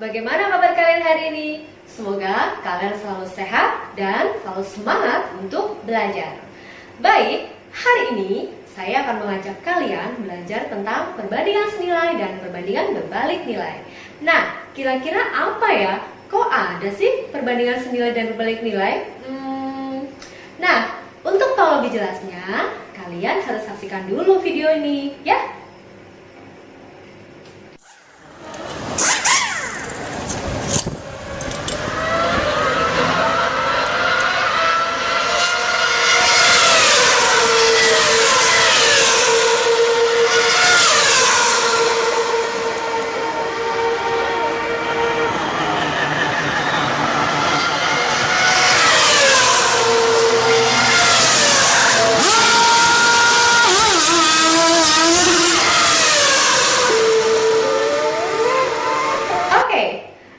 bagaimana kabar kalian hari ini? Semoga kalian selalu sehat dan selalu semangat untuk belajar. Baik, hari ini saya akan mengajak kalian belajar tentang perbandingan senilai dan perbandingan berbalik nilai. Nah, kira-kira apa ya? Kok ada sih perbandingan senilai dan berbalik nilai? Nah, untuk tahu lebih jelasnya, kalian harus saksikan dulu video ini, ya.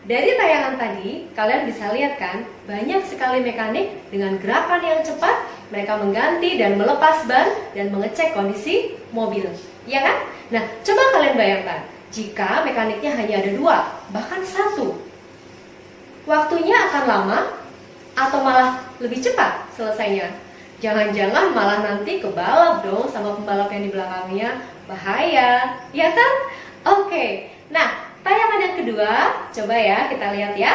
Dari tayangan tadi, kalian bisa lihat kan, banyak sekali mekanik dengan gerakan yang cepat, mereka mengganti dan melepas ban dan mengecek kondisi mobil, ya kan? Nah, coba kalian bayangkan, jika mekaniknya hanya ada 2, bahkan 1, waktunya akan lama atau malah lebih cepat selesainya? Jangan-jangan malah nanti kebalap dong sama pembalap yang di belakangnya, bahaya, ya kan? Oke, nah, tayangan yang kedua, coba ya kita lihat ya.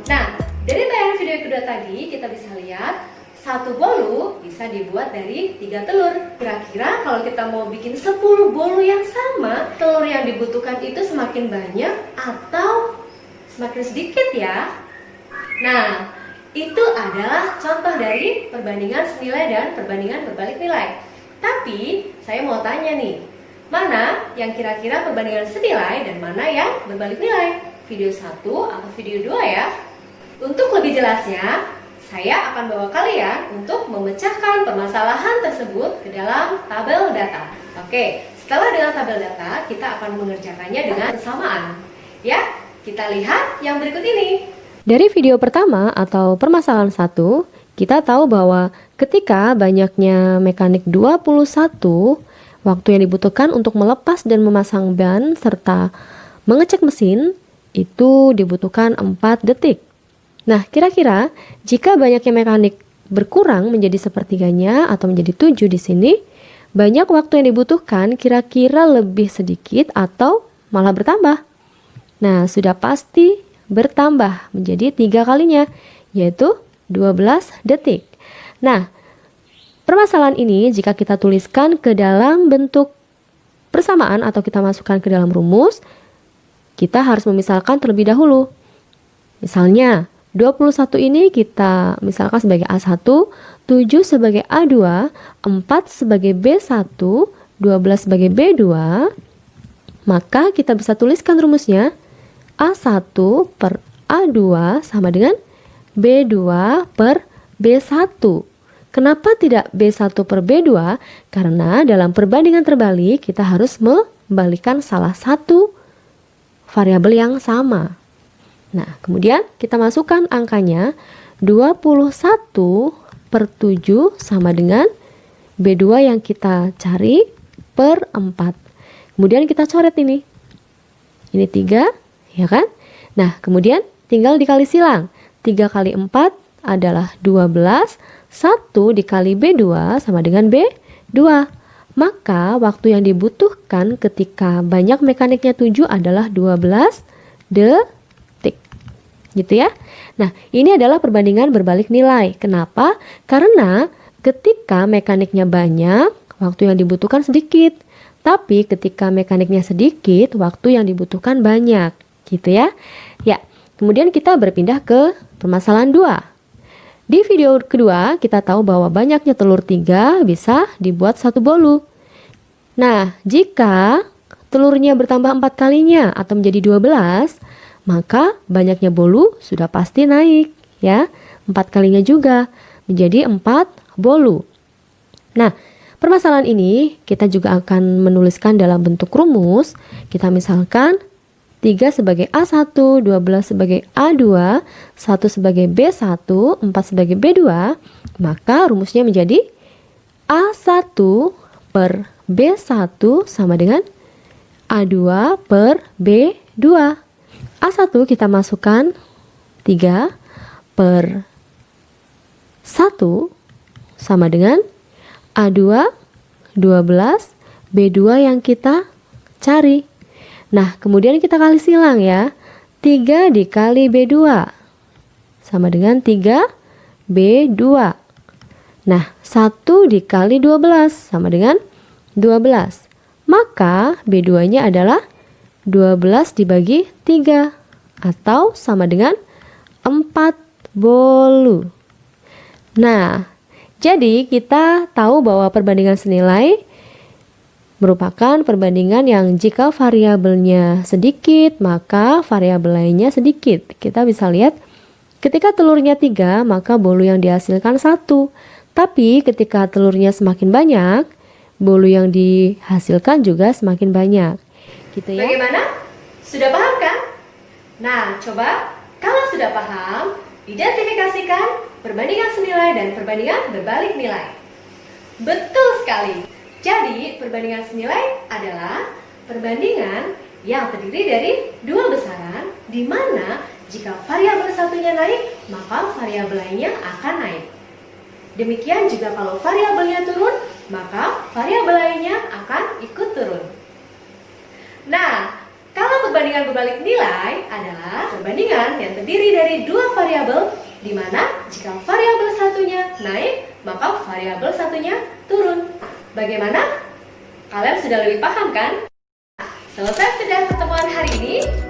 Nah, dari tayangan video kedua tadi kita bisa lihat satu bolu bisa dibuat dari 3 telur. Kira-kira kalau kita mau bikin 10 bolu yang sama, telur yang dibutuhkan itu semakin banyak atau semakin sedikit ya? Nah, itu adalah contoh dari perbandingan senilai dan perbandingan berbalik nilai. Tapi, saya mau tanya nih, mana yang kira-kira perbandingan senilai dan mana yang berbalik nilai? Video 1 atau video 2 ya? Untuk lebih jelasnya, saya akan bawa kalian untuk memecahkan permasalahan tersebut ke dalam tabel data. Oke, setelah dengan tabel data, kita akan mengerjakannya dengan persamaan. Ya, kita lihat yang berikut ini. Dari video pertama atau permasalahan 1, kita tahu bahwa ketika banyaknya mekanik 21, waktu yang dibutuhkan untuk melepas dan memasang ban serta mengecek mesin itu dibutuhkan 4 detik. Nah, kira-kira jika banyaknya mekanik berkurang menjadi sepertiganya atau menjadi 7 di sini, banyak waktu yang dibutuhkan kira-kira lebih sedikit atau malah bertambah. Nah, sudah pasti bertambah menjadi 3 kalinya, yaitu 12 detik. Nah, permasalahan ini jika kita tuliskan ke dalam bentuk persamaan atau kita masukkan ke dalam rumus, kita harus memisalkan terlebih dahulu. Misalnya, 21 ini kita misalkan sebagai A1, 7 sebagai A2, 4 sebagai B1, 12 sebagai B2, maka kita bisa tuliskan rumusnya A1 per A2 sama dengan B2 per B1. Kenapa tidak B1 per B2? Karena dalam perbandingan terbalik kita harus membalikkan salah satu variabel yang sama. Nah, kemudian kita masukkan angkanya 21 per 7 sama dengan B2 yang kita cari per 4. Kemudian kita coret ini. Ini 3, ya kan? Nah, kemudian tinggal dikali silang. 3 kali 4 adalah 12, 1 dikali B2 sama dengan B2. Maka waktu yang dibutuhkan ketika banyak mekaniknya 7 adalah 12 detik. Gitu ya. Nah, ini adalah perbandingan berbalik nilai. Kenapa? Karena ketika mekaniknya banyak, waktu yang dibutuhkan sedikit. Tapi ketika mekaniknya sedikit, waktu yang dibutuhkan banyak. Gitu ya. Ya, kemudian kita berpindah ke permasalahan 2. Di video kedua, kita tahu bahwa banyaknya telur 3 bisa dibuat 1 bolu. Nah, jika telurnya bertambah 4 kalinya atau menjadi 12, maka banyaknya bolu sudah pasti naik ya. 4 kalinya juga menjadi 4 bolu. Nah, permasalahan ini kita juga akan menuliskan dalam bentuk rumus. Kita misalkan 3 sebagai A1, 12 sebagai A2, 1 sebagai B1, 4 sebagai B2, maka rumusnya menjadi A1 per B1 sama dengan A2 per B2. A1 kita masukkan 3 per 1 sama dengan A2 12, B2 yang kita cari. Nah, kemudian kita kali silang ya. 3 dikali B2 sama dengan 3 B2. Nah, 1 dikali 12 sama dengan 12. Maka B2-nya adalah 12 dibagi 3 atau sama dengan 4 bolu. Nah, jadi kita tahu bahwa perbandingan senilai merupakan perbandingan yang jika variabelnya sedikit, maka variabel lainnya sedikit. Kita bisa lihat ketika telurnya 3, maka bolu yang dihasilkan 1. Tapi ketika telurnya semakin banyak, bolu yang dihasilkan juga semakin banyak. Gitu ya. Bagaimana? Sudah paham kan? Nah, coba kalau sudah paham, identifikasikan perbandingan senilai dan perbandingan berbalik nilai. Betul sekali. Jadi, perbandingan senilai adalah perbandingan yang terdiri dari dua besaran, di mana jika variabel satunya naik, maka variabel lainnya akan naik. Demikian juga kalau variabelnya turun, maka variabel lainnya akan ikut turun. Nah, kalau perbandingan berbalik nilai adalah perbandingan yang terdiri dari dua variabel, di mana jika variabel satunya naik, maka variabel satunya turun. Bagaimana? Kalian sudah lebih paham kan? Selesai sudah pertemuan hari ini.